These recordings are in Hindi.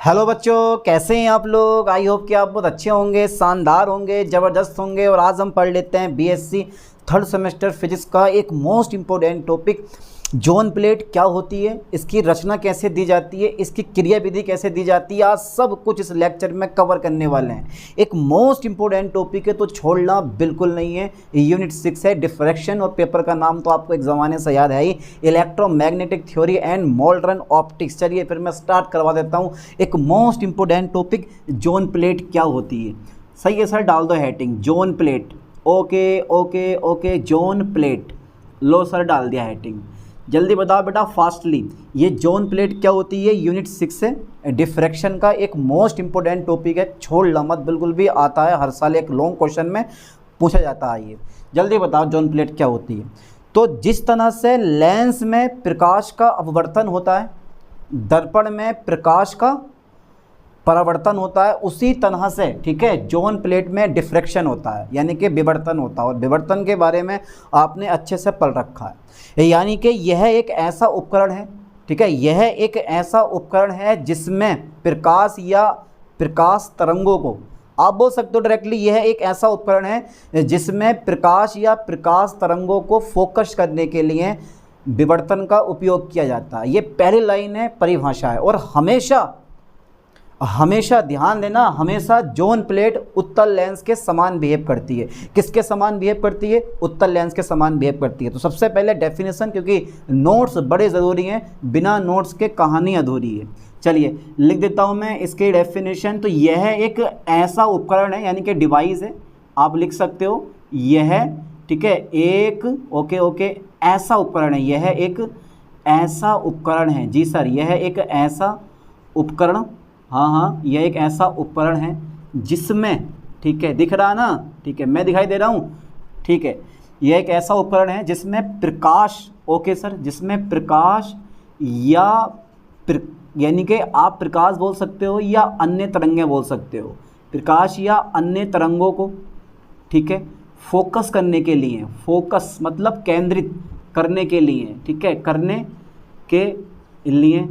हेलो बच्चों, कैसे हैं आप लोग। आई होप कि आप बहुत अच्छे होंगे, शानदार होंगे, ज़बरदस्त होंगे। और आज हम पढ़ लेते हैं बीएससी थर्ड सेमेस्टर फिजिक्स का एक most important topic, zone plate क्या होती है, इसकी रचना कैसे दी जाती है, इसकी क्रिया विधि कैसे दी जाती है। आज सब कुछ इस लेक्चर में कवर करने वाले हैं। एक मोस्ट इम्पोर्टेंट टॉपिक है तो छोड़ना बिल्कुल नहीं है। यूनिट 6 है डिफ्रैक्शन, और पेपर का नाम तो आपको एक ज़माने से याद है ही, electromagnetic theory and modern optics. चलिए फिर मैं स्टार्ट करवा देता हूँ। एक most important topic, zone plate क्या होती है। सही है सर, डाल दो heading zone plate. Okay okay okay, zone plate लो सर, डाल दिया हेडिंग। जल्दी बताओ बेटा फास्टली, ये जोन प्लेट क्या होती है। यूनिट 6 से डिफ्रैक्शन का एक मोस्ट इंपॉर्टेंट टॉपिक है, छोड़ मत बिल्कुल भी। आता है हर साल, एक लॉन्ग क्वेश्चन में पूछा जाता है ये। जल्दी बताओ जोन प्लेट क्या होती है। तो जिस तरह से लेंस में प्रकाश का अपवर्तन होता है, दर्पण में प्रकाश का परावर्तन होता है, उसी तरह से ठीक है जोन प्लेट में डिफ्रैक्शन होता है, यानी कि विवर्तन होता है। और विवर्तन के बारे में आपने अच्छे से पढ़ रखा है। यानी कि यह एक ऐसा उपकरण है, ठीक है, यह एक ऐसा उपकरण है जिसमें प्रकाश या प्रकाश तरंगों को, आप बोल सकते हो डायरेक्टली, यह एक ऐसा उपकरण है जिसमें प्रकाश या प्रकाश तरंगों को फोकस करने के लिए विवर्तन का उपयोग किया जाता है। ये पहली लाइन है, परिभाषा है। और हमेशा ध्यान देना, हमेशा जोन प्लेट उत्तल लेंस के समान बिहेव करती है। किसके समान बिहेव करती है? उत्तल लेंस के समान बिहेव करती है। तो सबसे पहले डेफिनेशन, क्योंकि नोट्स बड़े ज़रूरी हैं, बिना नोट्स के कहानी अधूरी है। चलिए लिख देता हूँ मैं इसके डेफिनेशन। तो यह एक ऐसा उपकरण है, यानी कि डिवाइस है, आप लिख सकते हो यह, ठीक है, एक ओके ऐसा उपकरण है। यह एक ऐसा उपकरण है, जी सर, यह एक ऐसा उपकरण, हाँ, यह एक ऐसा उपकरण है जिसमें, ठीक है, दिख रहा ना, ठीक है, मैं दिखाई दे रहा हूँ, ठीक है, यह एक ऐसा उपकरण है जिसमें प्रकाश, ओके सर, जिसमें प्रकाश या यानी कि आप प्रकाश बोल सकते हो या अन्य तरंगें बोल सकते हो, प्रकाश या अन्य तरंगों को, ठीक है, फोकस करने के लिए, फोकस मतलब केंद्रित करने के लिए, ठीक है, करने के लिए,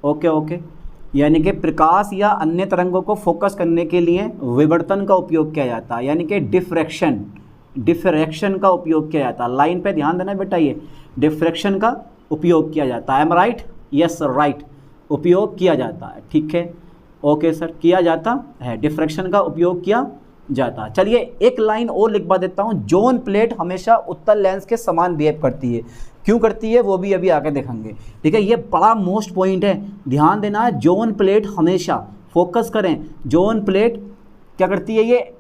ओके, यानी कि प्रकाश या अन्य तरंगों को फोकस करने के लिए विवर्तन का उपयोग किया जाता है, यानी कि डिफ्रैक्शन का उपयोग किया जाता है। लाइन पे ध्यान देना बेटा, ये डिफ्रैक्शन का उपयोग किया जाता है। M right? यस राइट, उपयोग किया जाता है, ठीक है, ओके सर, किया जाता है, डिफ्रैक्शन का उपयोग किया जाता है। चलिए एक लाइन और लिखवा देता हूँ, जोन प्लेट हमेशा उत्तल लेंस के समान बिहेव करती है। क्यों करती है वो भी अभी आगे देखेंगे, ठीक है। ये बड़ा मोस्ट पॉइंट है, ध्यान देना। जोन प्लेट हमेशा, फोकस करें, जोन प्लेट क्या करती है, ये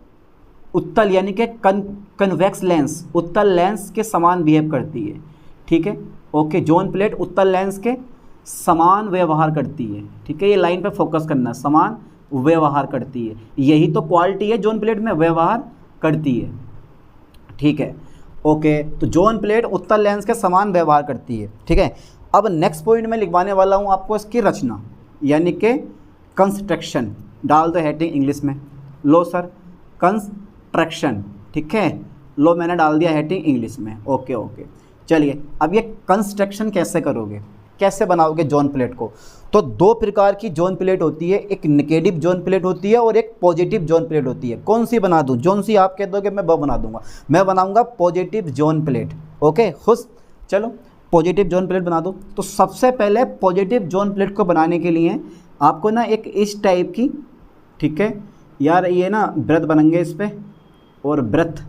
उत्तल यानी कि कन्वेक्स लेंस, उत्तल लेंस के समान बिहेव करती है, ठीक है, ओके। जोन प्लेट उत्तल लेंस के समान व्यवहार करती है, ठीक है, ये लाइन पे फोकस करना, समान व्यवहार करती है। यही तो क्वालिटी है, जोन प्लेट में व्यवहार करती है, ठीक है, ओके। तो जोन प्लेट उत्तल लेंस के समान व्यवहार करती है, ठीक है। अब नेक्स्ट पॉइंट में लिखवाने वाला हूँ आपको इसकी रचना, यानी कि कंस्ट्रक्शन। डाल दो हेडिंग इंग्लिश में, लो सर, कंस्ट्रक्शन, ठीक है, लो मैंने डाल दिया हेडिंग इंग्लिश में, ओके। चलिए अब ये कंस्ट्रक्शन कैसे करोगे, कैसे बनाओगे जोन प्लेट को। तो दो प्रकार की जोन प्लेट होती है, एक नेगेटिव जोन प्लेट होती है और एक पॉजिटिव जोन प्लेट होती है। कौन सी बना दूं, जोन सी आप कह दोगे मैं वो बना दूंगा, मैं बनाऊंगा पॉजिटिव जोन प्लेट, ओके खुश। चलो पॉजिटिव जोन प्लेट बना दो। तो सबसे पहले पॉजिटिव जोन प्लेट को बनाने के लिए आपको ना एक इस टाइप की, ठीक है यार, ये ना वृत्त बनेंगे इस पर, और वृत्त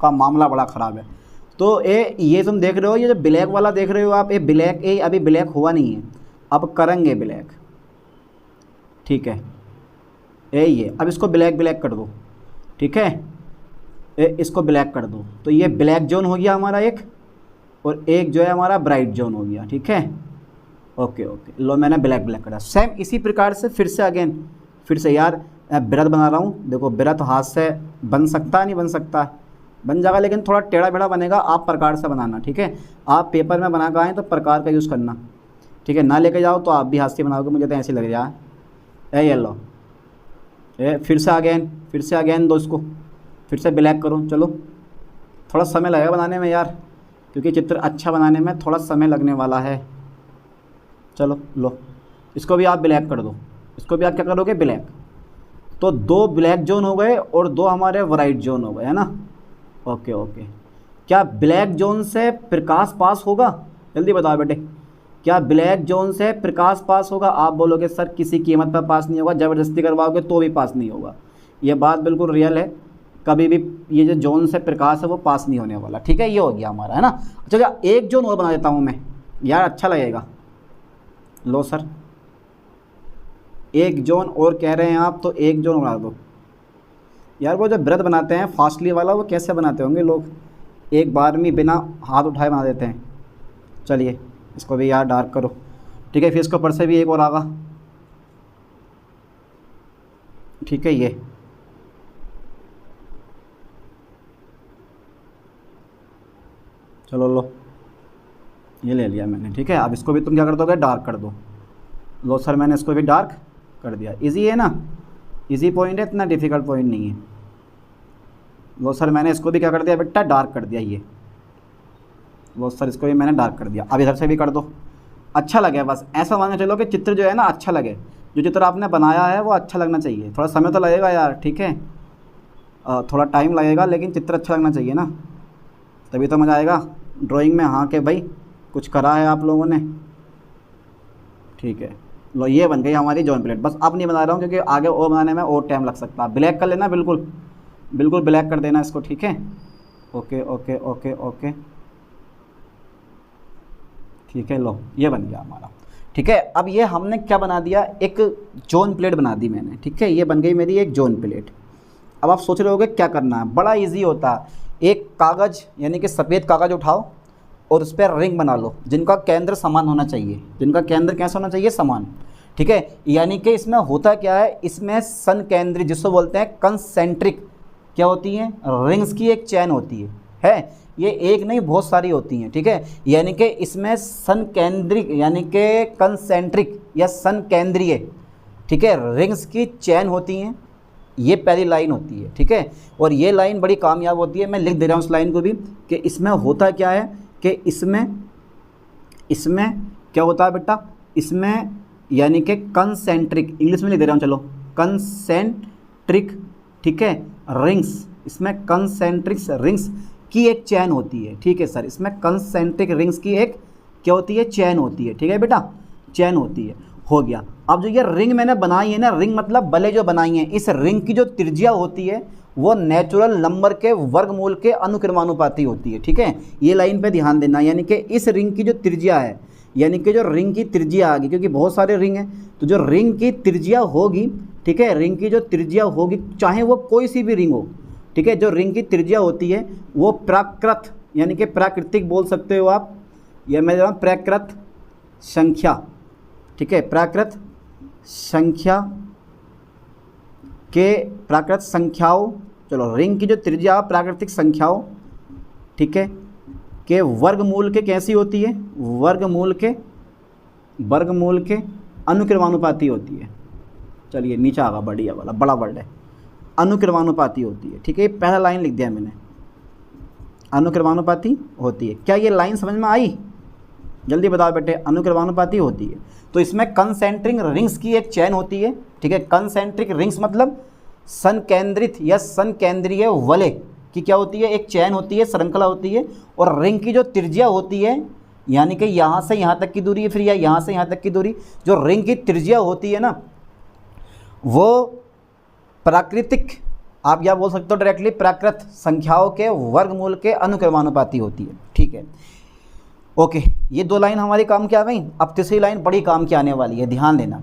का मामला बड़ा ख़राब है। तो ये तुम देख रहे हो, ये जो ब्लैक वाला देख रहे हो आप, ये ब्लैक, ये अभी ब्लैक हुआ नहीं है, अब करेंगे ब्लैक, ठीक है, ये अब इसको ब्लैक कर दो, ठीक है, इसको ब्लैक कर दो। तो ये ब्लैक जोन हो गया हमारा एक, और एक जो है हमारा ब्राइट जोन हो गया, ठीक है, ओके। लो मैंने ब्लैक करा। सेम इसी प्रकार से फिर से अगेन, फिर से यार वृत्त बना रहा हूँ, देखो वृत्त हाथ से बन सकता है, नहीं बन सकता, बन जाएगा, लेकिन थोड़ा टेढ़ा बेढ़ा बनेगा, आप प्रकार से बनाना, ठीक है। आप पेपर में बना कर आएँ तो प्रकार का यूज़ करना, ठीक है, ना लेके जाओ तो आप भी हाथ से बनाओगे, मुझे तो ऐसे लग रहा है। ये लो, फिर से अगेन दो, इसको फिर से ब्लैक करो। चलो थोड़ा समय लगेगा बनाने में यार, क्योंकि चित्र अच्छा बनाने में थोड़ा समय लगने वाला है। चलो लो, इसको भी आप ब्लैक कर दो, इसको भी आप क्या करोगे, ब्लैक। तो 2 ब्लैक जोन हो गए और 2 हमारे ब्राइट जोन हो गए, है ना। Okay okay. क्या ब्लैक जोन से प्रकाश पास होगा, जल्दी बताओ बेटे, क्या ब्लैक जोन से प्रकाश पास होगा? आप बोलोगे सर किसी कीमत पर पास नहीं होगा, ज़बरदस्ती करवाओगे तो भी पास नहीं होगा। ये बात बिल्कुल रियल है, कभी भी ये जो जोन से प्रकाश है वो पास नहीं होने वाला, ठीक है। ये हो गया हमारा, है ना। अच्छा एक जोन और बना देता हूँ मैं यार, अच्छा लगेगा। लो सर, एक जोन और कह रहे हैं आप, तो एक जोन बना दो यार। वो जो व्रत बनाते हैं फास्टली वाला, वो कैसे बनाते होंगे लोग, एक बार में बिना हाथ उठाए बना देते हैं। चलिए इसको भी यार डार्क करो, ठीक है। फिर इसके ऊपर से भी एक और आगा, ठीक है। ये चलो लो, ये ले लिया मैंने, ठीक है। अब इसको भी तुम क्या कर दोगे, डार्क कर दो। लो सर मैंने इसको भी डार्क कर दिया। इजी है ना, इजी पॉइंट है, इतना डिफ़िकल्ट पॉइंट नहीं है। लो सर मैंने इसको भी क्या कर दिया बेटा, डार्क कर दिया। ये लो सर इसको भी मैंने डार्क कर दिया। अब इधर से भी कर दो, अच्छा लगे। बस ऐसा मान के चलो कि चित्र जो है ना अच्छा लगे, जो चित्र आपने बनाया है वो अच्छा लगना चाहिए। थोड़ा समय तो लगेगा यार, ठीक है, थोड़ा टाइम लगेगा, लेकिन चित्र अच्छा लगना चाहिए ना, तभी तो मज़ा आएगा ड्राइंग में। हाँ कि भाई कुछ करा है आप लोगों ने, ठीक है। लो ये बन गई हमारी जॉन प्लेट। बस अब नहीं बना रहा हूँ क्योंकि आगे और बनाने में और टाइम लग सकता है। ब्लैक कर लेना, बिल्कुल बिल्कुल ब्लैक कर देना इसको, ठीक है। ओके ओके ओके ओके, ठीक है। लो ये बन गया हमारा, ठीक है। अब ये हमने क्या बना दिया, एक जोन प्लेट बना दी मैंने, ठीक है। ये बन गई मेरी एक जोन प्लेट। अब आप सोच रहे होगे क्या करना है, बड़ा इजी होता है। एक कागज़ यानी कि सफ़ेद कागज़ उठाओ और उस पर रिंग बना लो, जिनका केंद्र समान होना चाहिए। जिनका केंद्र कैसा होना चाहिए, समान, ठीक है। यानी कि इसमें होता क्या है, इसमें सन केंद्रित, जिसको बोलते हैं कंसेंट्रिक, क्या होती है, रिंग्स की एक चैन होती है। ये एक नहीं बहुत सारी होती हैं, ठीक है। यानी कि इसमें सन केंद्रिक यानी कि कंसेंट्रिक या सन केंद्रीय, ठीक है, रिंग्स की चैन होती हैं। ये पहली लाइन होती है, ठीक है। और ये लाइन बड़ी कामयाब होती है, मैं लिख दे रहा हूँ उस लाइन को भी, कि इसमें होता क्या है कि इसमें क्या होता है बेटा, इसमें यानी कि कंसेंट्रिक, इंग्लिश में लिख दे रहा हूँ, चलो, कंसेंट्रिक, ठीक है, रिंग्स, इसमें कंसेंट्रिक रिंग्स की एक चैन होती है, ठीक है सर। इसमें कंसेंट्रिक रिंग्स की एक क्या होती है, चैन होती है, ठीक है बेटा, चैन होती है। हो गया। अब जो ये रिंग मैंने बनाई है ना, रिंग मतलब बले जो बनाई है, इस रिंग की जो त्रिज्या होती है वो नेचुरल नंबर के वर्गमूल के अनुक्रमानुपाती होती है, ठीक है। ये लाइन पे ध्यान देना, यानी कि इस रिंग की जो त्रिज्या है, यानी कि जो रिंग की त्रिज्या आ गई, क्योंकि बहुत सारे रिंग हैं, तो जो रिंग की त्रिज्या होगी, ठीक है, रिंग की जो त्रिज्या होगी, चाहे वो कोई सी भी रिंग हो, ठीक है, जो रिंग की त्रिज्या होती है वो प्राकृत यानी कि प्राकृतिक बोल सकते हो आप, या मैं जरा प्राकृत संख्या, ठीक है, प्राकृत संख्या के प्राकृत संख्याओं, चलो, रिंग की जो त्रिज्या प्राकृतिक संख्याओं, ठीक है, के वर्गमूल के कैसी होती है, वर्गमूल के अनुक्रमानुपाती होती है। चलिए नीचे आगा, बढ़िया वाला बड़ा वर्ड है, अनुक्रमानुपाती होती है, ठीक है। ये पहला लाइन लिख दिया मैंने, अनुक्रमानुपाती होती है। क्या ये लाइन समझ में आई, जल्दी बताओ बेटे, अनुक्रमानुपाती होती है। तो इसमें कंसेंट्रिक रिंग्स की एक चैन होती है, ठीक है। कंसेंट्रिक रिंग्स मतलब संकेंद्रित या संकेंद्रीय वलय की क्या होती है, एक चैन होती है, श्रृंखला होती है। और रिंग की जो त्रिज्या होती है, यानी कि यहाँ से यहाँ तक की दूरी है, फिर या यहाँ से यहाँ तक की दूरी, जो रिंग की त्रिज्या होती है ना, वो प्राकृतिक, आप या बोल सकते हो डायरेक्टली प्राकृत संख्याओं के वर्गमूल के अनुक्रमानुपाती होती है, ठीक है। ओके, ये 2 लाइन हमारी काम की आ गई। अब तीसरी लाइन बड़ी काम की आने वाली है, ध्यान देना।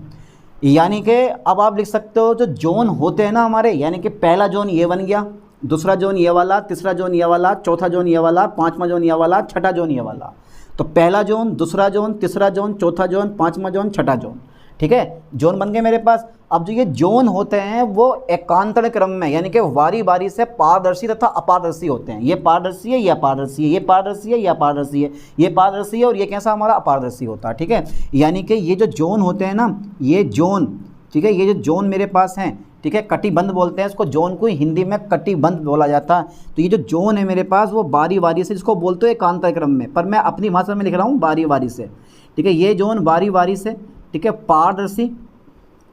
यानी कि अब आप लिख सकते हो जो जोन होते हैं ना हमारे, यानी कि पहला जोन ये बन गया, दूसरा जोन ये वाला, तीसरा जोन ये वाला, चौथा जोन ये वाला, पांचवा जोन ये वाला, छठा जोन ये वाला। तो पहला जोन, दूसरा जोन, तीसरा जोन, चौथा जोन, पांचवा जोन, छठा जोन, ठीक है, जोन बन गए मेरे पास। अब जो ये जोन होते हैं वो एकांतर क्रम में, यानी कि वारी बारी से पारदर्शी तथा अपारदर्शी होते हैं। ये पारदर्शी है, ये अपारदर्शी है, ये पारदर्शी है, ये अपारदर्शी है, ये पारदर्शी है, और ये कैसा हमारा अपारदर्शी होता है, ठीक है। यानी कि ये जो जोन होते हैं ना, ये जोन, ठीक है, ये जो जोन मेरे पास हैं, ठीक है, कटिबंध बोलते हैं इसको, जोन को हिंदी में कटिबंध बोला जाता है। तो ये जो जोन है मेरे पास वो बारी बारी से, जिसको बोलते हैं एकांतर क्रम में, पर मैं अपनी भाषा में लिख रहा हूँ बारी बारी से, ठीक है। ये जोन बारी बारी से, ठीक है, पारदर्शी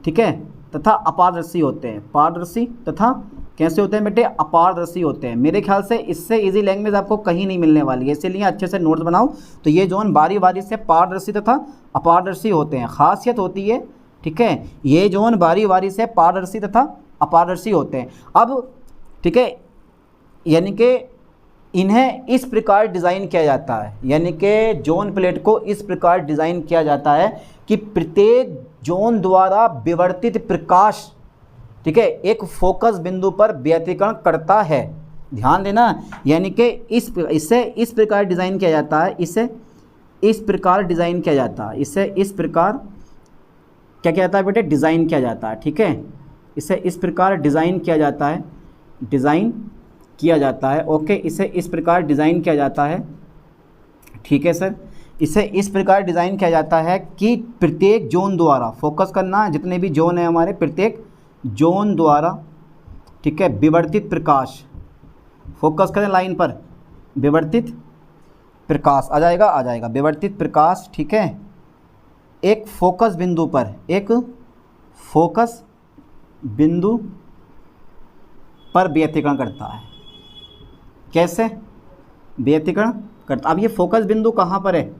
ठीक है, तथा अपारदर्शी होते हैं। पारदर्शी तथा कैसे होते हैं बेटे? अपारदर्शी होते हैं। मेरे ख्याल से इससे इजी लैंग्वेज आपको कहीं नहीं मिलने वाली है, इसीलिए अच्छे से नोट्स बनाओ। तो ये जोन बारी बारी से पारदर्शी तथा अपारदर्शी होते हैं, खासियत होती है, ठीक है, ये जोन बारी बारी से पारदर्शी तथा अपारदर्शी होते हैं। अब ठीक है, यानी कि इन्हें इस प्रकार डिज़ाइन किया जाता है, यानी कि जोन प्लेट को इस प्रकार डिज़ाइन किया जाता है कि प्रत्येक जोन द्वारा विवर्तित प्रकाश, ठीक है, एक फोकस बिंदु पर व्यतिकरण करता है। ध्यान देना, यानी कि इसे इस प्रकार डिज़ाइन किया जाता है, इसे इस प्रकार डिज़ाइन किया जाता है, इसे इस प्रकार क्या किया जाता है बेटे? डिज़ाइन किया जाता है, ठीक है, इसे इस प्रकार डिज़ाइन किया जाता है, डिज़ाइन किया जाता है। ओके, इसे इस प्रकार डिज़ाइन किया जाता है, ठीक है सर, इसे इस प्रकार डिज़ाइन किया जाता है कि प्रत्येक जोन द्वारा, फोकस करना, जितने भी जोन है हमारे, प्रत्येक जोन द्वारा, ठीक है, विवर्तित प्रकाश, फोकस करें लाइन पर, विवर्तित प्रकाश आ जाएगा, आ जाएगा, विवर्तित प्रकाश, ठीक है, एक फोकस बिंदु पर, एक फोकस बिंदु पर व्यतिकरण करता है। कैसे व्यतिकरण करता? अब ये फोकस बिंदु कहाँ पर है?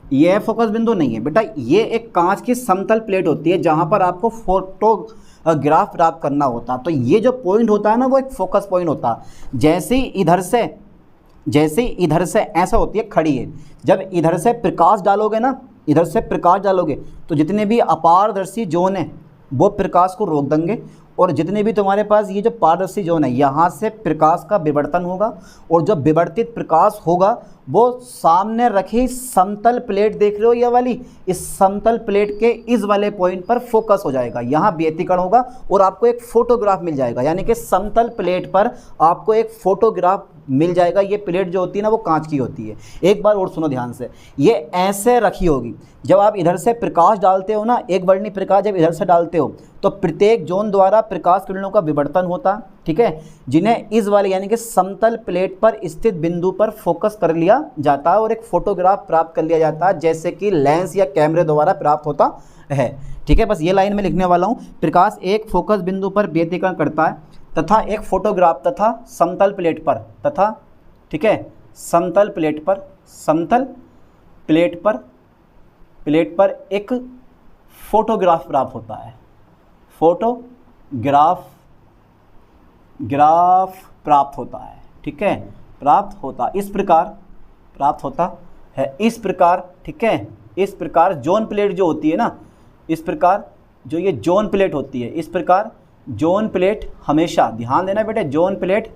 ये फोकस बिंदु नहीं है बेटा, ये एक कांच की समतल प्लेट होती है जहाँ पर आपको फोटोग्राफ प्राप्त करना होता है। तो ये जो पॉइंट होता है ना, वो एक फोकस पॉइंट होता है। जैसे ही इधर से ऐसा होती है, खड़ी है, जब इधर से प्रकाश डालोगे ना, इधर से प्रकाश डालोगे तो जितने भी अपारदर्शी जोन है वो प्रकाश को रोक देंगे, और जितने भी तुम्हारे पास ये जो पारदर्शी जोन है, यहाँ से प्रकाश का विवर्तन होगा, और जो विवर्तित प्रकाश होगा वो सामने रखी समतल प्लेट देख रहे हो ये वाली, इस समतल प्लेट के इस वाले पॉइंट पर फोकस हो जाएगा, यहाँ व्यतिकरण होगा और आपको एक फोटोग्राफ मिल जाएगा। यानी कि समतल प्लेट पर आपको एक फोटोग्राफ मिल जाएगा। ये प्लेट जो होती है ना, वो कांच की होती है। एक बार और सुनो ध्यान से, ये ऐसे रखी होगी, जब आप इधर से प्रकाश डालते हो ना, एक वर्णी प्रकाश जब इधर से डालते हो तो प्रत्येक जोन द्वारा प्रकाश किरणों का विवर्तन होता, ठीक है, जिन्हें इस वाले यानी कि समतल प्लेट पर स्थित बिंदु पर फोकस कर लिया जाता है और एक फोटोग्राफ प्राप्त कर लिया जाता है, जैसे कि लेंस या कैमरे द्वारा प्राप्त होता है। ठीक है, बस ये लाइन में लिखने वाला हूँ। प्रकाश एक फोकस बिंदु पर व्यतिकरण करता है तथा एक फोटोग्राफ तथा समतल प्लेट पर, तथा ठीक है, समतल प्लेट पर एक फोटोग्राफ प्राप्त होता है। फोटोग्राफ प्राप्त होता है, ठीक है, प्राप्त होता, इस प्रकार प्राप्त होता है, इस प्रकार, ठीक है, इस प्रकार जोन प्लेट जो होती है ना, इस प्रकार जो ये जोन प्लेट होती है, इस प्रकार जोन प्लेट हमेशा, ध्यान देना बेटे, जोन प्लेट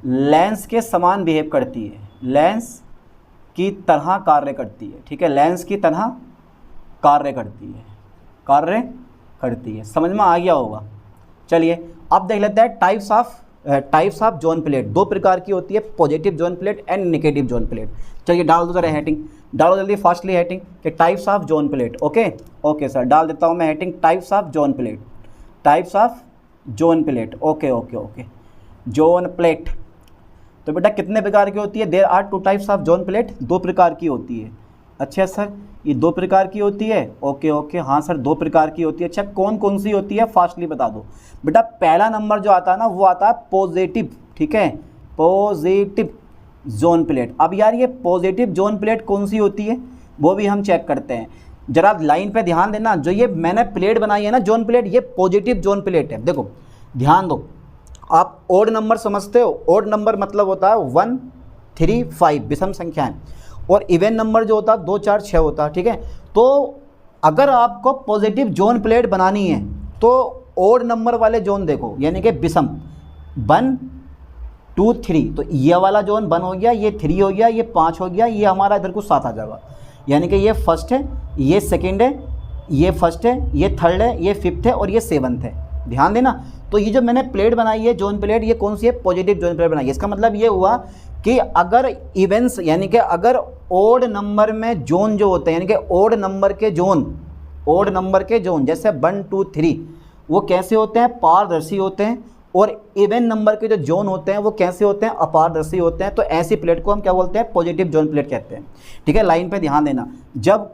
लेंस के समान बिहेव करती है, लेंस की तरह कार्य करती है, ठीक है, लेंस की तरह कार्य करती है। समझ में आ गया होगा। चलिए अब देख लेते हैं टाइप्स ऑफ जोन प्लेट। दो प्रकार की होती है, positive zone plate and negative zone plate. चलिए डाल दो जरा हेडिंग, डालो जल्दी फास्टली हेडिंग कि types of zone plate. Okay sir, डाल देता हूँ मैं heading, types of zone plate. Okay zone plate. तो बेटा कितने प्रकार की होती है? There are 2 types of zone plate, 2 प्रकार की होती है। अच्छा सर, ये 2 प्रकार की होती है? ओके हाँ सर, 2 प्रकार की होती है। अच्छा, कौन कौन सी होती है फास्टली बता दो बेटा। पहला नंबर जो आता है ना, वो आता है पॉजिटिव, ठीक है, पॉजिटिव जोन प्लेट। अब यार ये पॉजिटिव जोन प्लेट कौन सी होती है वो भी हम चेक करते हैं। जरा लाइन पे ध्यान देना, जो ये मैंने प्लेट बनाई है ना जोन प्लेट, ये पॉजिटिव जोन प्लेट है। देखो ध्यान दो, आप ओड नंबर समझते हो? ओड नंबर मतलब होता है 1, 3, 5 विषम संख्याएं, और इवन नंबर जो होता है 2, 4, 6 होता है, ठीक है। तो अगर आपको पॉजिटिव जोन प्लेट बनानी है तो ओड नंबर वाले जोन देखो, यानी कि विषम 1, 2, 3, तो ये वाला जोन 1 हो गया, ये 3 हो गया, ये 5 हो गया, ये हमारा इधर को 7 आ जाएगा। यानी कि ये फर्स्ट है, ये सेकेंड है, ये फर्स्ट है, ये थर्ड है, ये फिफ्थ है और ये 7th है। ध्यान देना। तो ये जो मैंने प्लेट बनाई है जोन प्लेट, ये कौन सी है? पॉजिटिव जोन प्लेट बनाई है। इसका मतलब ये हुआ कि अगर इवेंट्स, यानी कि अगर ओड नंबर में जोन जो होते हैं, यानी कि ओड नंबर के जोन जैसे 1, 2, 3, वो कैसे होते हैं? पारदर्शी होते हैं। और इवन नंबर के जो जोन होते हैं वो कैसे होते हैं? अपारदर्शी होते हैं। तो ऐसी प्लेट को हम क्या बोलते हैं? पॉजिटिव जोन प्लेट कहते हैं। ठीक है, लाइन पे ध्यान देना। जब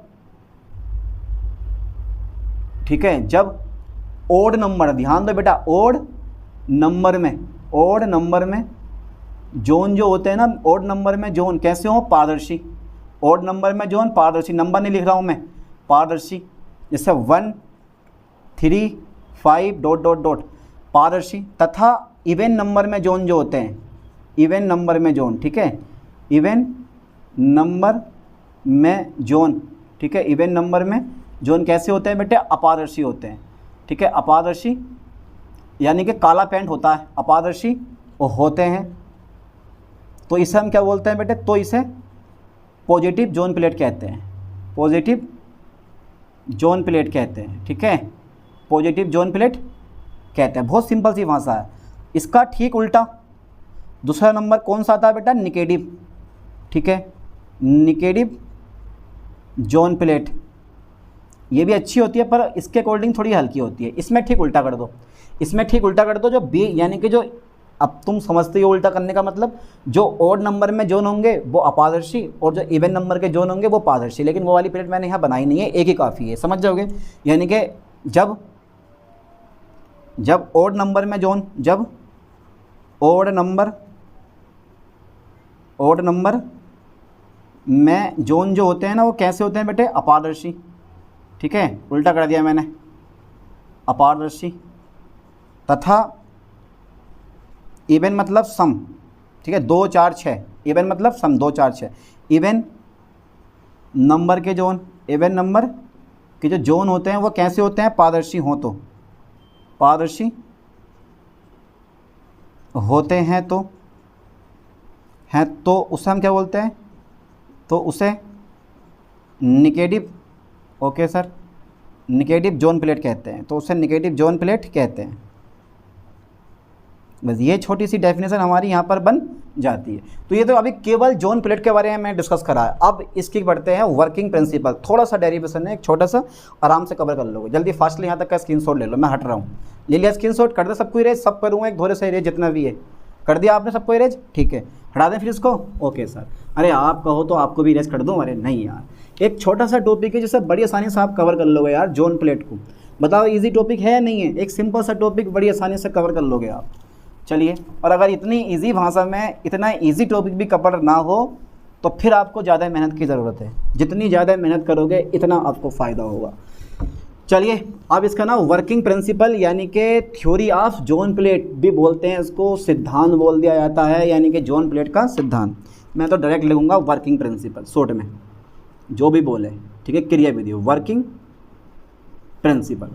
ठीक है, जब ओड नंबर, ध्यान दो बेटा, ओड नंबर में जोन जो होते हैं ना, ओड नंबर में जोन कैसे हो, पारदर्शी। ओड नंबर में जोन पारदर्शी, नंबर नहीं लिख रहा हूँ मैं, पारदर्शी। जैसे 1 3 5 डॉट डॉट डॉट, पारदर्शी। तथा इवन नंबर में जोन जो होते हैं, इवन नंबर में जोन, ठीक है, इवन नंबर में जोन, ठीक है, इवन नंबर में जोन कैसे होते हैं बेटे, अपारदर्शी होते हैं, ठीक है, अपारदर्शी यानी कि काला पेंट होता है, अपारदर्शी होते हैं। तो इसे हम क्या बोलते हैं बेटे, तो इसे पॉजिटिव जोन प्लेट कहते हैं, पॉजिटिव जोन प्लेट कहते हैं, ठीक है, पॉजिटिव जोन प्लेट कहते हैं। बहुत सिंपल सी भाषा है। इसका ठीक उल्टा दूसरा नंबर कौन सा आता है बेटा, निगेटिव, ठीक है, निगेटिव जोन प्लेट। ये भी अच्छी होती है पर इसके अकॉर्डिंग थोड़ी हल्की होती है। इसमें ठीक उल्टा कर दो, इसमें ठीक उल्टा कर दो, जो बी यानी कि जो, अब तुम समझते हो उल्टा करने का मतलब, जो ओड नंबर में जोन होंगे वो अपारदर्शी और जो इवन नंबर के जोन होंगे वो पारदर्शी। लेकिन वो वाली प्लेट मैंने यहाँ बनाई नहीं है, एक ही काफ़ी है, समझ जाओगे। यानी कि जब ओड नंबर में जोन, जब ओड नंबर में जोन जो होते हैं ना वो कैसे होते हैं बेटे, अपारदर्शी, ठीक है, उल्टा कर दिया मैंने, अपारदर्शी। तथा इवन मतलब सम, ठीक है, 2 4 6, इवन मतलब सम 2 4 6। इवन नंबर के जोन, इवन नंबर के जो जोन होते हैं वो कैसे होते हैं, पारदर्शी हों तो, पारदर्शी होते हैं तो उसे हम क्या बोलते हैं, तो उसे negative, okay sir, negative zone plate कहते हैं, तो उसे निगेटिव जोन प्लेट कहते हैं। बस ये छोटी सी डेफिनेशन हमारी यहाँ पर बन जाती है। तो ये तो अभी केवल जोन प्लेट के बारे में मैं डिस्कस करा है। अब इसकी बढ़ते हैं वर्किंग प्रिंसिपल। थोड़ा सा डेरिवेशन है, एक छोटा सा, आराम से कवर कर लोगे। जल्दी फास्टली यहाँ तक का स्क्रीनशॉट ले लो, मैं हट रहा हूँ। ले लिया स्क्रीनशॉट, कर दे सबको इरेज, सब करूँगा एक धोरे से इरेज, जितना भी है कर दिया आपने सबको इरेज, ठीक है, हटा दें फिर इसको। ओके सर, अरे आप कहो तो आपको भी इरेज कर दूँ, अरे नहीं यार, एक छोटा सा टॉपिक है जिसे बड़ी आसानी से आप कवर कर लोगे यार, जोन प्लेट को। बताओ इजी टॉपिक है या नहीं है, एक सिंपल सा टॉपिक बड़ी आसानी से कवर कर लोगे आप। चलिए, और अगर इतनी इजी भाषा में इतना इजी टॉपिक भी कवर ना हो तो फिर आपको ज़्यादा मेहनत की ज़रूरत है। जितनी ज़्यादा मेहनत करोगे इतना आपको फ़ायदा होगा। चलिए, अब इसका ना वर्किंग प्रिंसिपल यानी कि थ्योरी ऑफ जोन प्लेट भी बोलते हैं, इसको सिद्धांत बोल दिया जाता है, यानी कि जोन प्लेट का सिद्धांत। मैं तो डायरेक्ट लिखूँगा वर्किंग प्रिंसिपल, शॉर्ट में जो भी बोले, ठीक है, क्रिया विधि, वर्किंग प्रिंसिपल।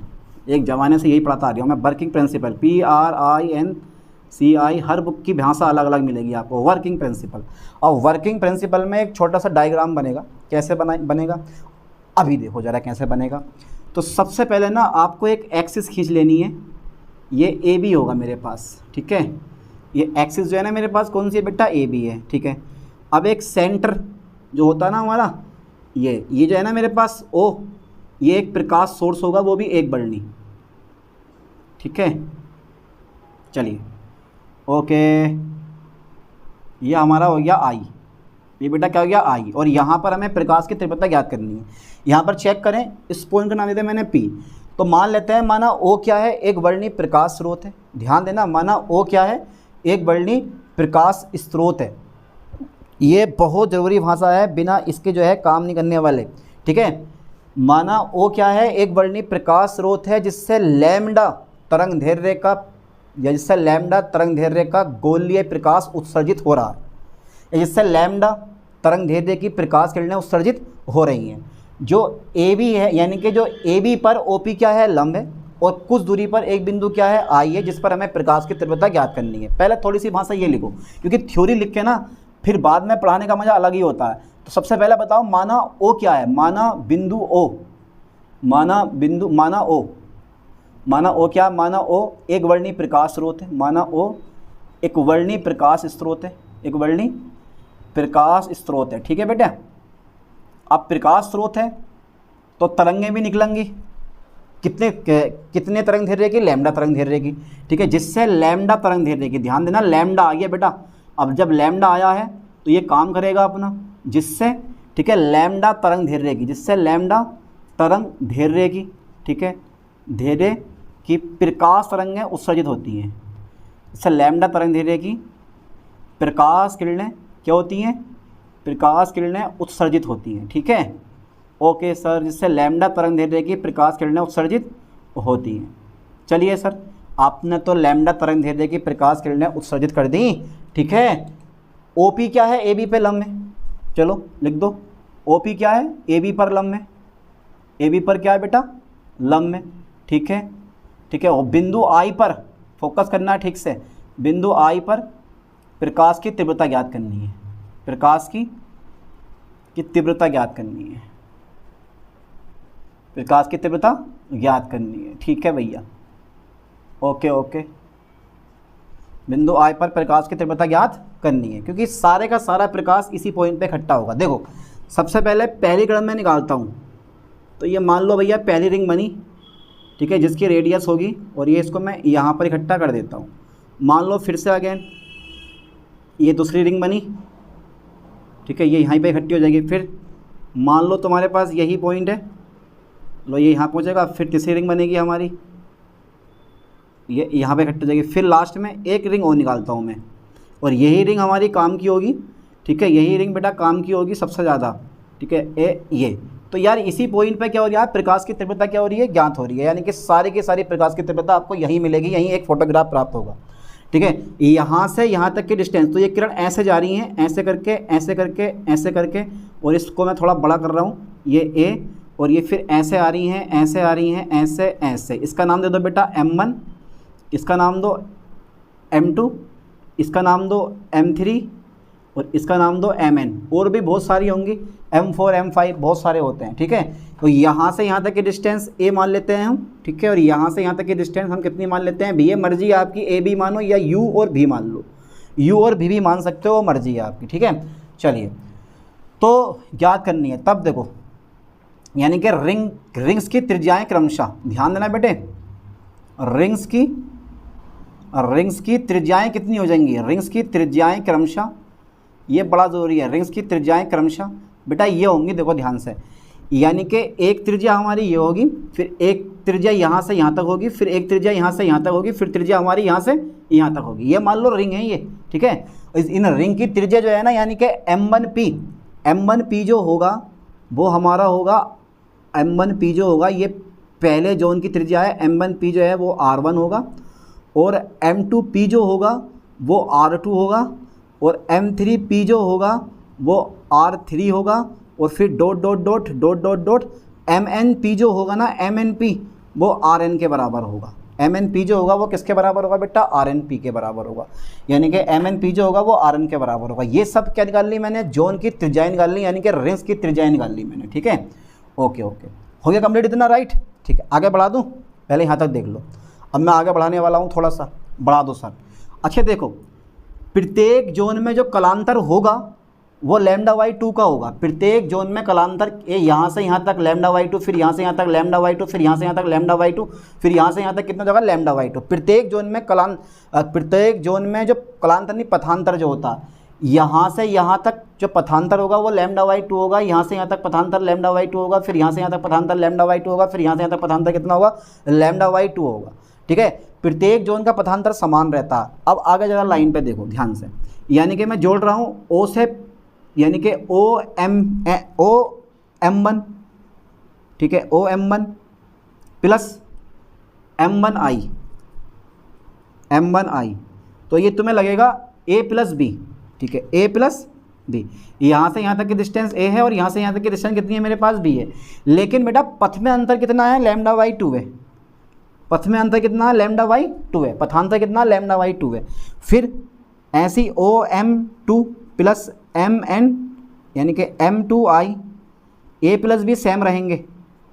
एक ज़माने से यही पढ़ाता आ रहा हूँ मैं, वर्किंग प्रिंसिपल, PRINCI, हर बुक की भाषा अलग अलग मिलेगी आपको, वर्किंग प्रिंसिपल। और वर्किंग प्रिंसिपल में एक छोटा सा डायग्राम बनेगा, कैसे बनेगा अभी देखो ज़रा कैसे बनेगा। तो सबसे पहले ना आपको एक एक्सिस खींच लेनी है, ये AB होगा मेरे पास, ठीक है, ये एक्सिस जो है ना मेरे पास कौन सी है बेटा, AB है, ठीक है। अब एक सेंटर जो होता है ना हमारा, ये जो है ना मेरे पास O, ये एक प्रकाश सोर्स होगा, वो भी एक बर्नी, ठीक है। चलिए, ओके, ये हमारा हो गया I, ये बेटा क्या हो गया I। और यहाँ पर हमें प्रकाश की तीव्रता ज्ञात करनी है। यहाँ पर चेक करें, इस पॉइंट का नाम देते हैं मैंने P। तो मान लेते हैं, माना O क्या है, एक वर्णी प्रकाश स्रोत है। ध्यान देना, माना O क्या है, एक वर्णी प्रकाश स्रोत है। ये बहुत ज़रूरी भाषा है, बिना इसके जो है काम नहीं करने वाले, ठीक है। माना O क्या है, एक वर्णी प्रकाश स्रोत है जिससे लैम्डा तरंग दैर्ध्य का, या जिससे लैम्डा तरंग दैर्ध्य का गोलीय प्रकाश उत्सर्जित हो रहा है, या जिससे लैम्डा तरंग दैर्ध्य की प्रकाश किरणें उत्सर्जित हो रही हैं। जो AB है, यानी कि जो AB पर OP क्या है, लंब है, और कुछ दूरी पर एक बिंदु क्या है, I है, जिस पर हमें प्रकाश की तीव्रता ज्ञात करनी है। पहले थोड़ी सी भाषा ये लिखो, क्योंकि थ्योरी लिख के ना फिर बाद में पढ़ाने का मज़ा अलग ही होता है। तो सबसे पहले बताओ, माना O क्या है, माना बिंदु O, माना O क्या, माना O एक वर्णी प्रकाश स्रोत है, माना O एक वर्णी प्रकाश स्रोत है, एक वर्णी प्रकाश स्रोत है, ठीक है बेटा। अब प्रकाश स्रोत है तो तरंगें भी निकलेंगी, कितने तरंग दैर्ध्य की, लैम्डा तरंग दैर्ध्य की, ठीक है, जिससे लैम्डा तरंग दैर्ध्य की, ध्यान देना लैम्डा आ गया बेटा। अब जब लैम्डा आया है तो ये काम करेगा अपना, जिससे, ठीक है, लैम्डा तरंग दैर्ध्य की, जिससे लैम्डा तरंग दैर्ध्य की, ठीक है, धैर्य की प्रकाश तरंगें उत्सर्जित होती हैं। इससे लैम्डा तरंग धैर्य की प्रकाश किरणें क्या होती हैं? प्रकाश किरणें उत्सर्जित होती हैं। ठीक है, ओके सर, जिससे लैम्डा तरंग धैर्य की प्रकाश किरणें उत्सर्जित होती हैं। चलिए सर, आपने तो लैम्डा तरंग धैर्य की प्रकाश किरणें उत्सर्जित कर दी। ठीक है, ओपी क्या है? ए बी पे लंब है। चलो लिख दो, ओपी क्या है? ए बी पर लंब है। ए बी पर क्या है बेटा? लंब है। ठीक है, ठीक है। और बिंदु आई पर फोकस करना है ठीक से। बिंदु आई पर प्रकाश की तीव्रता ज्ञात करनी है। प्रकाश की तीव्रता ज्ञात करनी है। प्रकाश की तीव्रता ज्ञात करनी है। ठीक है भैया, ओके ओके। बिंदु आई पर प्रकाश की तीव्रता ज्ञात करनी है, क्योंकि सारे का सारा प्रकाश इसी पॉइंट पे इकट्ठा होगा। देखो, सबसे पहले पहली किरण में निकालता हूँ, तो ये मान लो भैया पहली रिंग बनी। ठीक है, जिसकी रेडियस होगी, और ये इसको मैं यहाँ पर इकट्ठा कर देता हूँ। मान लो फिर से अगेन ये दूसरी रिंग बनी। ठीक है, ये यहाँ पे इकट्ठी हो जाएगी। फिर मान लो तुम्हारे पास यही पॉइंट है, लो ये यहाँ पहुँचेगा। फिर तीसरी रिंग बनेगी हमारी, ये यहाँ पे इकट्ठी हो जाएगी। फिर लास्ट में एक रिंग और निकालता हूँ मैं, और यही रिंग हमारी काम की होगी। ठीक है, यही रिंग बेटा काम की होगी सबसे ज़्यादा। ठीक है, ये तो यार इसी पॉइंट पे क्या हो रहा है? प्रकाश की तीव्रता क्या हो रही है? ज्ञात हो रही है। यानी कि सारी की सारी प्रकाश की तीव्रता आपको यहीं मिलेगी, यहीं एक फोटोग्राफ प्राप्त होगा। ठीक है, यहाँ से यहाँ तक की डिस्टेंस, तो ये किरण ऐसे जा रही हैं, ऐसे करके ऐसे करके ऐसे करके, और इसको मैं थोड़ा बड़ा कर रहा हूँ, ये ए, और ये फिर ऐसे आ रही हैं, ऐसे आ रही हैं, ऐसे ऐसे। इसका नाम दे दो बेटा M1, इसका नाम दो M2, इसका नाम दो M3, और इसका नाम दो MN। और भी बहुत सारी होंगी, M4 M5 बहुत सारे होते हैं। ठीक है, तो यहाँ से यहाँ तक की डिस्टेंस A मान लेते हैं हम। ठीक है, और यहाँ से यहाँ तक की डिस्टेंस हम कितनी मान लेते हैं? B। ये मर्जी है आपकी, A B मानो या U और V मान लो। U और V भी मान सकते हो, मर्जी है आपकी। ठीक है, चलिए, तो ज्ञात करनी है। तब देखो, यानी कि रिंग्स की त्रिज्याएँ क्रमशः, ध्यान देना बेटे, रिंग्स की त्रिज्याएँ कितनी हो जाएंगी? रिंग्स की त्रिज्याएँ क्रमशः, ये बड़ा ज़रूरी है। रिंग्स की त्रिज्याएँ क्रमशः बेटा ये होंगी, देखो ध्यान से, यानी कि एक त्रिज्या हमारी ये होगी, फिर एक त्रिज्या यहाँ से यहाँ तक होगी, फिर एक त्रिज्या यहाँ से यहाँ तक होगी, फिर त्रिज्या हमारी यहाँ से यहाँ तक होगी। ये मान लो रिंग है ये। ठीक है, इन रिंग की त्रिज्या जो है ना, यानी कि M1P जो होगा वो हमारा होगा, M1P जो होगा, ये पहले जोन की त्रिज्या है। M1P जो है वो R1 होगा, और M2P जो होगा वो R2 होगा, और M3P जो होगा वो R3 होगा, और फिर dot dot dot dot dot dot MNP जो होगा ना, MNP वो RN के बराबर होगा। MNP जो होगा वो किसके बराबर होगा बेटा? RNP के बराबर होगा। यानी कि MNP जो होगा वो RN के बराबर होगा। ये सब क्या निकाल ली मैंने? जोन की त्रिज्या निकाल ली, यानी कि रिंग्स की त्रिज्या निकाल ली मैंने। ठीक है, ओके ओके, हो गया कंप्लीट इतना, राइट? ठीक है, आगे बढ़ा दूँ? पहले यहाँ तक देख लो, अब मैं आगे बढ़ाने वाला हूँ, थोड़ा सा बढ़ा दो सर। अच्छा देखो, प्रत्येक जोन में जो कलांतर होगा वो λ/2 का होगा। प्रत्येक जोन में कलांतर, यहाँ से यहाँ तक λ/2, फिर यहाँ से यहाँ तक λ/2, फिर यहाँ से यहाँ तक λ/2, फिर यहाँ से यहाँ तक कितना जगह λ/2। प्रत्येक जोन में जो कलांतर नहीं, पथांतर जो होता है, यहाँ से यहाँ तक जो पथांतर होगा वो λ/2 होगा। यहाँ से यहाँ तक पथांतर λ/2 होगा, फिर यहाँ से यहाँ तक पथांतर λ/2 होगा, फिर यहाँ से यहाँ तक पथांतर कितना होगा? λ/2 होगा। ठीक है, प्रत्येक जोन का पथांतर समान रहता है। अब आगे जरा लाइन पे देखो ध्यान से, यानी कि मैं जोड़ रहा हूँ O से, यानी कि OM1, ठीक है, OM1 प्लस M1I, तो ये तुम्हें लगेगा A प्लस B। ठीक है, A प्लस B, यहाँ से यहाँ तक की डिस्टेंस A है, और यहाँ से यहाँ तक की डिस्टेंस कितनी है मेरे पास? B है। लेकिन बेटा पथ में अंतर कितना है? λ/2 है। पथ में अंतर कितना है? λ/2 है। पथांतर कितना? λ/2 है। फिर ऐसी OM2 प्लस MN, यानी कि M2I, A plus B same रहेंगे,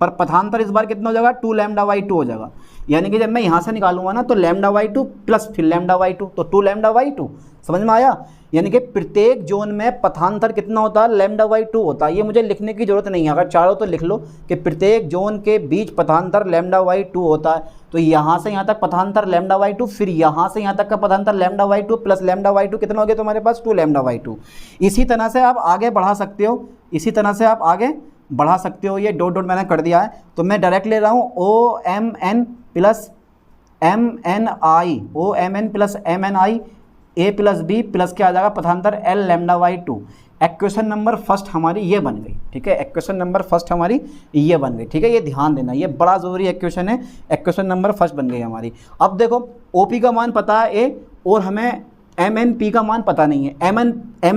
पर पथांतर इस बार कितना हो जाएगा? 2λ/2 हो जाएगा। यानी कि जब मैं यहाँ से निकालूंगा ना, तो λ/2 प्लस फिर λ/2, तो 2λ/2। समझ में आया? यानी कि प्रत्येक जोन में पथांतर कितना होता है? λ/2 होता है। ये मुझे लिखने की जरूरत नहीं है, अगर चाहो तो लिख लो कि प्रत्येक जोन के बीच पथांतर λ/2 होता है। तो यहाँ से यहाँ तक पथांतर λ/2, फिर यहाँ से यहाँ तक का पथांतर λ/2 प्लस λ/2 कितना हो गया तुम्हारे पास? 2λ/2। इसी तरह से आप आगे बढ़ा सकते हो, इसी तरह से आप आगे बढ़ा सकते हो, ये डॉट डॉट मैंने कर दिया है, तो मैं डायरेक्ट ले रहा हूँ O M N plus M N I, O M N plus M N I A plus B plus क्या आ जाएगा पथांतर L lambda by two. Equation number first हमारी ये बन गई, ठीक है, इक्वेशन नंबर फर्स्ट हमारी ये बन गई, ठीक है, ये ध्यान देना, ये बड़ा ज़रूरी इक्वेशन है, इक्वेशन नंबर फर्स्ट बन गई हमारी। अब देखो ओपी का मान पता है ए, और हमें एम एन पी का मान पता नहीं है, एम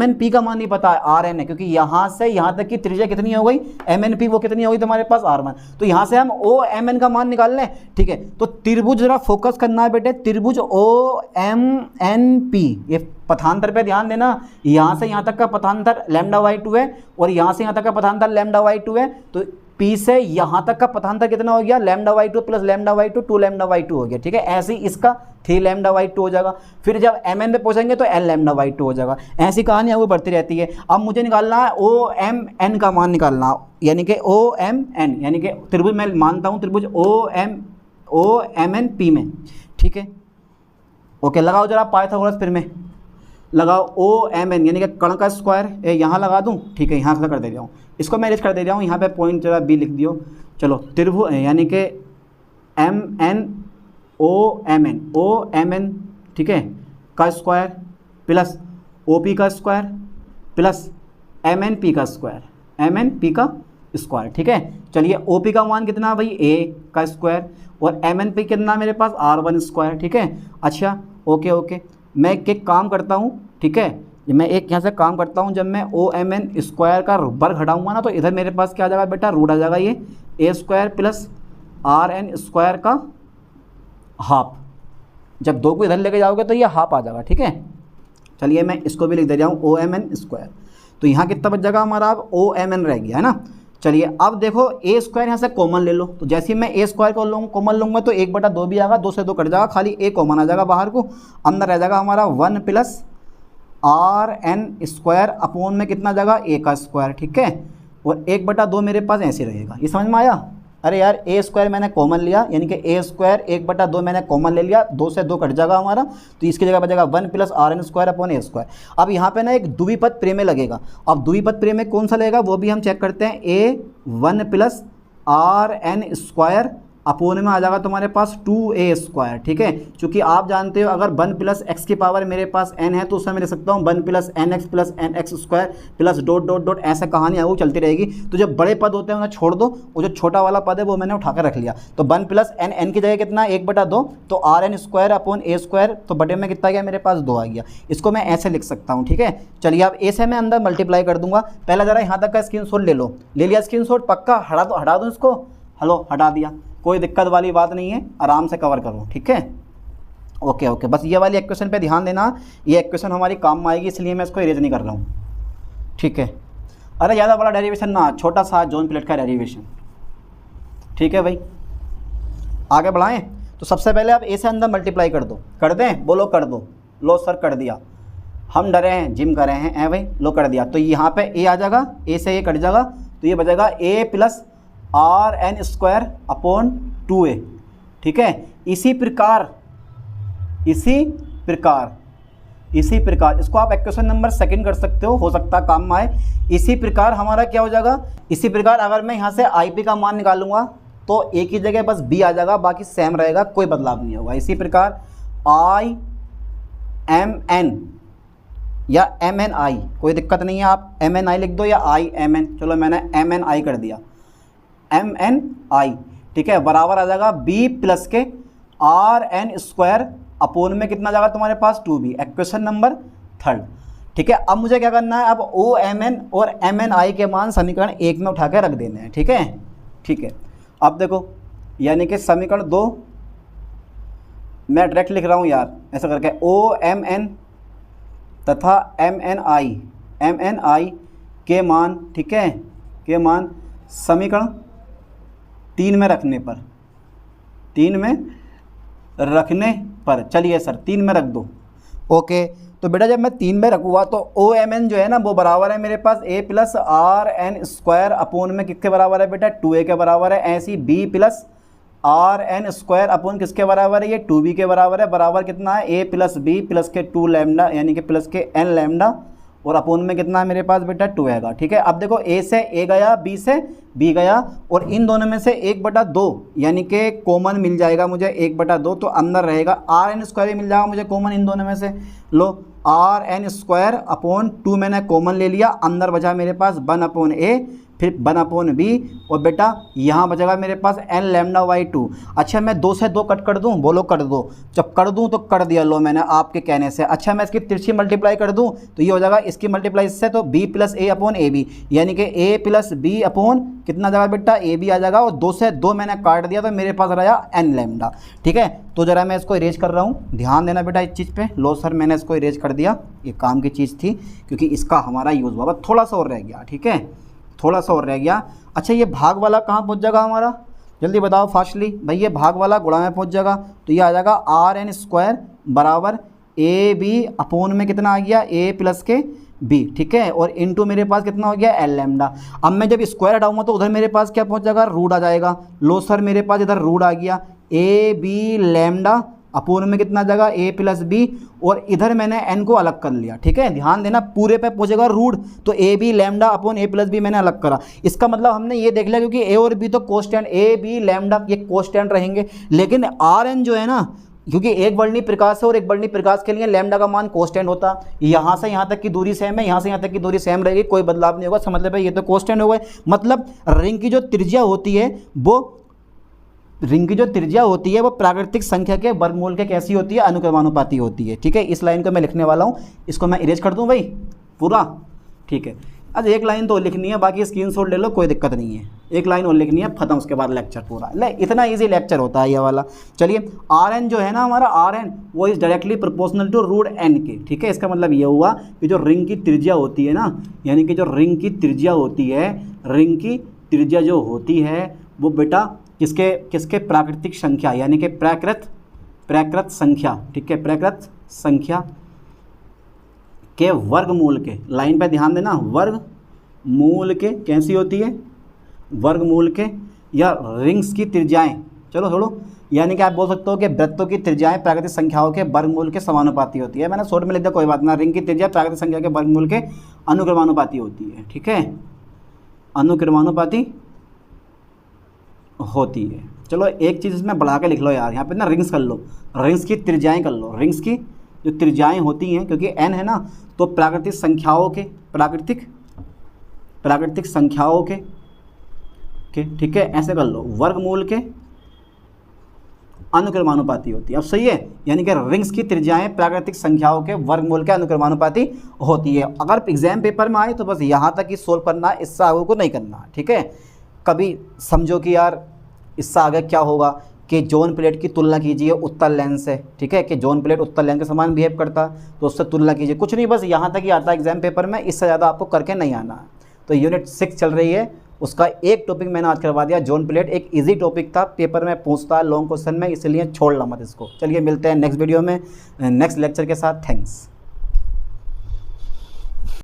एन पी का मान नहीं पता है, आर एन है, क्योंकि यहाँ से यहाँ तक की त्रिज्या कितनी हो गई एम एन पी, वो कितनी हो गई तुम्हारे पास आर वन, तो यहाँ से हम ओ एम एन का मान निकाल लें, ठीक है। तो त्रिभुज जरा फोकस करना है बेटे, त्रिभुज ओ एम एन पी, ये पथांतर पे ध्यान देना, यहाँ से यहाँ तक का पथांतर लैम्डा बाई टू है, और यहाँ से यहाँ तक का पथांतर लैम्डा बाई टू है, तो पी से यहाँ तक का पथांतर कितना हो गया lambda by two plus lambda by to, 2 lambda by to हो गया, ठीक है। ऐसे ही इसका 3 लैम्डा बाई टू हो जाएगा, फिर जब एम एन पे पहुँचेंगे तो एल लैम्डा बाई टू हो जाएगा, ऐसी कहानी आगे बढ़ती रहती है। अब मुझे निकालना है ओ एम एन का मान निकालना, यानी कि ओ एम एन, यानी कि त्रिभुज मैं मानता हूँ त्रिभुज ओ एम एन पी में, ठीक है। ओके, लगाओ जरा पाइथागोरस फिर में लगाओ ओ एम एन, यानी कि कर्ण का स्क्वायर यहाँ लगा दूँ, ठीक है, यहाँ से कर दे रहा हूँ, इसको मैं लिस्ट कर दे रहा हूँ, यहाँ पे पॉइंट जरा बी लिख दियो, चलो त्रिभुज यानी कि M N O M N, ठीक है, का स्क्वायर प्लस ओ पी का square plus M N P का स्क्वायर, ठीक है। चलिए ओ पी का मान कितना भाई ए का स्क्वायर, और एम एन पी कितना मेरे पास आर वन स्क्वायर, ठीक है। अच्छा ओके, मैं एक काम करता हूँ, ठीक है, मैं एक यहाँ से काम करता हूँ, जब मैं ओ एम एन स्क्वायर का वर्ग हटाऊंगा ना, तो इधर मेरे पास क्या आ जाएगा बेटा रूट आ जाएगा, ये A square plus R N square का हाफ, जब दो को इधर लेके जाओगे तो ये हाफ आ जाएगा, ठीक है। चलिए मैं इसको भी लिख दे रहा हूँ ओ एम एन स्क्वायर, तो यहाँ कितना बच जाएगा हमारा, अब ओ एम एन रह गया है ना। चलिए अब देखो ए स्क्वायर यहाँ से कॉमन ले लो, तो जैसे ही मैं ए स्क्वायर को कॉमन लूँगा तो 1/2 भी आएगा, 2 से 2 कट जाएगा, खाली ए कॉमन आ जाएगा बाहर को, अंदर रह जाएगा हमारा 1 plus R N square upon में कितना जाएगा ए का स्क्वायर, ठीक है, और 1/2 मेरे पास ऐसे रहेगा। ये समझ में आया? अरे यार ए स्क्वायर मैंने कॉमन लिया, यानी कि ए स्क्वायर 1/2 मैंने कॉमन ले लिया, 2 से 2 कट जाएगा हमारा, तो इसकी जगह बचेगा 1 plus R N square upon A square. अब यहाँ पे ना एक द्विपद प्रमेय लगेगा, अब द्विपद प्रमेय कौन सा लगेगा वो भी हम चेक करते हैं, A 1 plus R N square upon में आ जाएगा तुम्हारे पास 2a स्क्वायर, ठीक है। क्योंकि आप जानते हो अगर 1 प्लस एक्स की पावर मेरे पास n है तो उसमें मैं लिख सकता हूँ 1 plus N X plus N X square plus dot dot dot, ऐसा कहानी आगे चलती रहेगी। तो जो बड़े पद होते हैं उन्हें छोड़ दो, वो जो छोटा वाला पद है वो मैंने उठाकर रख लिया। तो 1 प्लस एन की जगह कितना 1/2, तो R N square upon A square, तो बटे में कितना गया मेरे पास 2 आ गया। इसको मैं ऐसे लिख सकता हूँ, ठीक है। चलिए अब ए से मैं अंदर मल्टीप्लाई कर दूंगा। पहला जरा यहाँ तक का स्क्रीनशॉट ले लो, ले लिया स्क्रीनशॉट पक्का, हटा दो इसको, हेलो हटा दिया, कोई दिक्कत वाली बात नहीं है, आराम से कवर करो, ठीक है। ओके, बस ये वाली इक्वेशन पे ध्यान देना, ये इक्वेशन हमारी काम में आएगी, इसलिए मैं इसको इरेज नहीं कर रहा हूँ, ठीक है। अरे ज़्यादा बड़ा डेरिवेशन ना, छोटा सा जॉन प्लेट का डेरिवेशन, ठीक है भाई। आगे बढ़ाएं तो सबसे पहले आप ए से अंदर मल्टीप्लाई कर दो, कर दें, बोलो कर दो, लो सर कर दिया, हम डरे हैं जिम कर रहे हैं भाई, लो कर दिया। तो यहाँ पे ए आ जाएगा, ए से ए कट जाएगा, तो ये बचेगा A plus R N square upon 2a, ठीक है। इसी प्रकार इसको आप इक्वेशन नंबर 2 कर सकते हो सकता है काम में आए। इसी प्रकार हमारा क्या हो जाएगा, इसी प्रकार अगर मैं यहाँ से IP का मान निकालूंगा तो a की जगह बस b आ जाएगा, बाकी सेम रहेगा, कोई बदलाव नहीं होगा। इसी प्रकार I M N या MNI, कोई दिक्कत नहीं है, आप MNI लिख दो या IMN, चलो मैंने MNI कर दिया, MNI, ठीक है, बराबर आ जाएगा b प्लस के आर एन स्क्वायर अपोन में कितना जाएगा तुम्हारे पास 2b, इक्वेशन नंबर 3, ठीक है। अब मुझे क्या करना है, अब OMN और MNI के मान समीकरण 1 में उठा के रख देने हैं, ठीक है। अब देखो यानी कि समीकरण 2 मैं डायरेक्ट लिख रहा हूँ यार ऐसा करके, OMN तथा MNI के मान, ठीक है, के मान समीकरण 3 में रखने पर, चलिए सर 3 में रख दो। ओके, तो बेटा जब मैं 3 में रखूँगा तो OMN जो है ना वो बराबर है मेरे पास a plus R N square upon में किसके बराबर है बेटा 2a के बराबर है। ऐसी b plus R N square upon किसके बराबर है, ये 2b के बराबर है, बराबर कितना है a प्लस b प्लस के 2 लैम्डा यानी कि प्लस के n लैम्डा और अपोन में कितना है मेरे पास बेटा 2 आएगा। ठीक है, अब देखो a से a गया, b से b गया, और इन दोनों में से 1/2 यानी कि कॉमन मिल जाएगा मुझे 1/2, तो अंदर रहेगा rn² भी मिल जाएगा मुझे कॉमन इन दोनों में से। लो rn² अपॉन 2 मैंने कॉमन ले लिया, अंदर बचा मेरे पास 1/a, फिर 1/b, और बेटा यहाँ बचेगा मेरे पास n λ/2। अच्छा मैं 2 से 2 कट कर दूँ, बोलो कर दो। जब कर दूँ तो कर दिया, लो मैंने आपके कहने से। अच्छा मैं इसकी तिरछी मल्टीप्लाई कर दूँ तो ये हो जाएगा इसकी मल्टीप्लाई इससे, तो b + a/ab, यानी कि a + b अपॉन कितना जाएगा बेटा ab आ जाएगा, और 2 से 2 मैंने काट दिया तो मेरे पास रहा n λ। ठीक है, तो ज़रा मैं इसको इरेज कर रहा हूँ, ध्यान देना बेटा इस चीज़ पे। लो सर मैंने इसको इरेज कर दिया, ये काम की चीज़ थी क्योंकि इसका हमारा यूज़ हुआ, थोड़ा सा और रह गया। ठीक है, थोड़ा सा और रह गया। अच्छा ये भाग वाला कहाँ पहुँच जाएगा हमारा, जल्दी बताओ फास्टली भाई। ये भाग वाला गुणा में पहुँच जाएगा, तो ये आ जाएगा rn² बराबर ab अपॉन में कितना आ गया a + के b। ठीक है, और इनटू मेरे पास कितना हो गया n λ। अब मैं जब स्क्वायर हटाऊंगा तो उधर मेरे पास क्या पहुँच जाएगा, रूट आ जाएगा। लो सर मेरे पास इधर रूट आ गया, a b λ अपूर्ण में कितना जगह a + b, और इधर मैंने n को अलग कर लिया। ठीक है, ध्यान देना पूरे पे पहुंचेगा रूट, तो a b lambda upon a + b मैंने अलग करा। इसका मतलब हमने ये देख लिया क्योंकि a और b तो कोस्टेंट, a b लैम्डा ये कोस्टेंट रहेंगे, लेकिन rn जो है ना, क्योंकि एक वर्णी प्रकाश है और एक वर्णी प्रकाश के लिए लैम्डा का मान कोस्टेंट होता, यहाँ से यहाँ तक की दूरी सेम है, यहाँ से यहाँ तक की दूरी सेम रहेगी, कोई बदलाव नहीं होगा। समझ ले भाई, ये तो कोस्टेंट हो गए। मतलब रिंग की जो त्रिज्या होती है वो प्राकृतिक संख्या के वर्गमूल के कैसी होती है, अनुक्रमानुपाती होती है। ठीक है, इस लाइन को मैं लिखने वाला हूँ, इसको मैं इरेज कर दूँ भाई पूरा। ठीक है, आज एक लाइन तो लिखनी है, बाकी स्क्रीनशॉट ले लो, कोई दिक्कत नहीं है। एक लाइन और लिखनी है, खत्म, उसके बाद लेक्चर पूरा। ले इतना इजी लेक्चर होता है ये वाला। चलिए Rn जो है ना हमारा, Rn वो is directly proportional to root n के। ठीक है, इसका मतलब ये हुआ कि जो रिंग की त्रिज्या होती है ना, यानी कि जो रिंग की त्रिज्या होती है, रिंग की त्रिज्या जो होती है वो बेटा किसके प्राकृतिक संख्या, यानी कि प्राकृत संख्या। ठीक है, प्राकृत संख्या के वर्गमूल के, लाइन पे ध्यान देना, वर्गमूल के कैसी होती है, वर्गमूल के या रिंग्स की त्रिज्याएं। चलो छोड़ो, यानी कि आप बोल सकते हो कि वृत्तों की त्रिज्याएं प्राकृतिक संख्याओं के वर्गमूल के समानुपाती होती है। मैंने शॉर्ट में लिख दिया, कोई बात ना। रिंग की त्रिज्या प्राकृतिक संख्या के वर्गमूल के अनुक्रमानुपाती होती है। ठीक है, अनुक्रमानुपाती होती है। चलो एक चीज़ इसमें बढ़ा के लिख लो यार, यहाँ पे ना रिंग्स कर लो, रिंग्स की त्रिज्याएं कर लो। रिंग्स की जो त्रिज्याएं होती हैं, क्योंकि n है ना, तो प्राकृतिक संख्याओं के प्राकृतिक संख्याओं के ठीक है, ऐसे कर लो, वर्गमूल के अनुक्रमानुपाती होती है। अब सही है, यानी कि रिंग्स की त्रिज्याएं प्राकृतिक संख्याओं के वर्गमूल के अनुक्रमानुपाती होती है। अगर एग्जाम पेपर में आए तो बस यहाँ तक ही सोल्व करना है, इससे आगे को नहीं करना। ठीक है, कभी समझो कि यार इससे आगे क्या होगा कि जॉन प्लेट की तुलना कीजिए उत्तल लेंस से। ठीक है, कि जॉन प्लेट उत्तल लेंस के समान बिहेव करता, तो उससे तुलना कीजिए। कुछ नहीं, बस यहाँ तक ही आता है एग्जाम पेपर में, इससे ज़्यादा आपको करके नहीं आना है। तो यूनिट 6 चल रही है, उसका एक टॉपिक मैंने आज करवा दिया, जॉन प्लेट। एक इजी टॉपिक था, पेपर में पूछता है लॉन्ग क्वेश्चन में, इसलिए छोड़ ला मत इसको। चलिए मिलते हैं नेक्स्ट वीडियो में नेक्स्ट लेक्चर के साथ। थैंक्स।